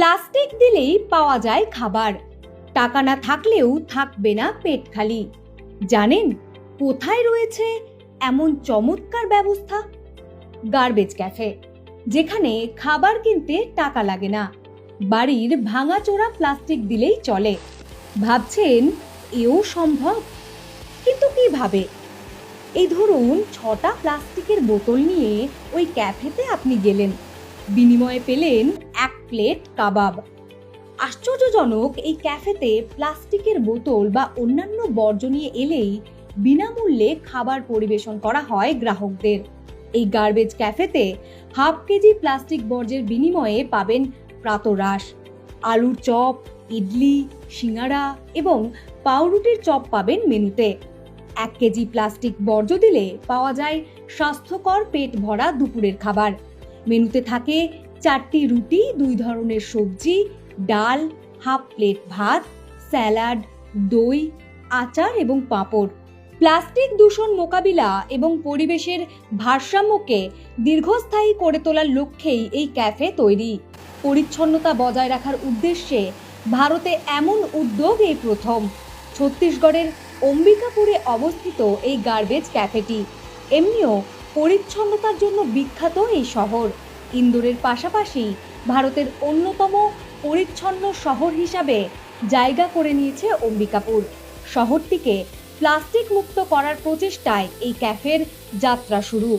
Plastic দিলেই পাওয়া যায় খাবার, টাকা না থাকলেও থাকবে না পেট খালি। জানেন কোথায় রয়েছে এমন চমৎকার ব্যবস্থা? গার্বেজ ক্যাফে, যেখানে খাবার কিনতে টাকা লাগে না, বাড়ির ভাঙাচোরা প্লাস্টিক দিলেই চলে। ভাবছেন এও সম্ভব? কিন্তু কিভাবে? এই ধরুন 6টা প্লাস্টিকের বোতল নিয়ে ওই ক্যাফেতে আপনি গেলেন, বিনিময়ে পেলেন 1 প্লেট কাবাব। আশ্চর্যজনক, এই ক্যাফেতে প্লাস্টিকের বোতল বা অন্যান্য বর্জ্য নিয়ে এলেই বিনামূল্যে খাবার পরিবেশন করা হয় গ্রাহকদের। এই গার্বেজ ক্যাফেতে হাফ কেজি প্লাস্টিক বর্জ্যের বিনিময়ে পাবেন প্রাতরাশ, আলুর চপ, ইডলি, সিঙ্গারা এবং পাউরুটির চপ পাবেন মেনুতে। 1 কেজি প্লাস্টিক বর্জ্য দিলে পাওয়া যায় স্বাস্থ্যকর পেট ভরা দুপুরের খাবার। মেনুতে থাকে 4টি রুটি, 2 ধরনের সবজি, ডাল, হাফ প্লেট ভাত, স্যালাড, দই, আচার এবং পাঁপড়। প্লাস্টিক দূষণ মোকাবিলা এবং পরিবেশের ভারসাম্যকে দীর্ঘস্থায়ী করে তোলার লক্ষ্যেই এই ক্যাফে তৈরি। পরিচ্ছন্নতা বজায় রাখার উদ্দেশ্যে ভারতে এমন উদ্যোগ এই প্রথম। ছত্তিশগড়ের অম্বিকাপুরে অবস্থিত এই গার্বেজ ক্যাফেটি। এমনিও পরিচ্ছন্নতার জন্য বিখ্যাত এই শহর। ইন্দোরের পাশাপাশি ভারতের অন্যতম পরিচ্ছন্ন শহর হিসাবে জায়গা করে নিয়েছে অম্বিকাপুর। শহরটিকে প্লাস্টিক মুক্ত করার প্রচেষ্টায় এই ক্যাফের যাত্রা শুরু।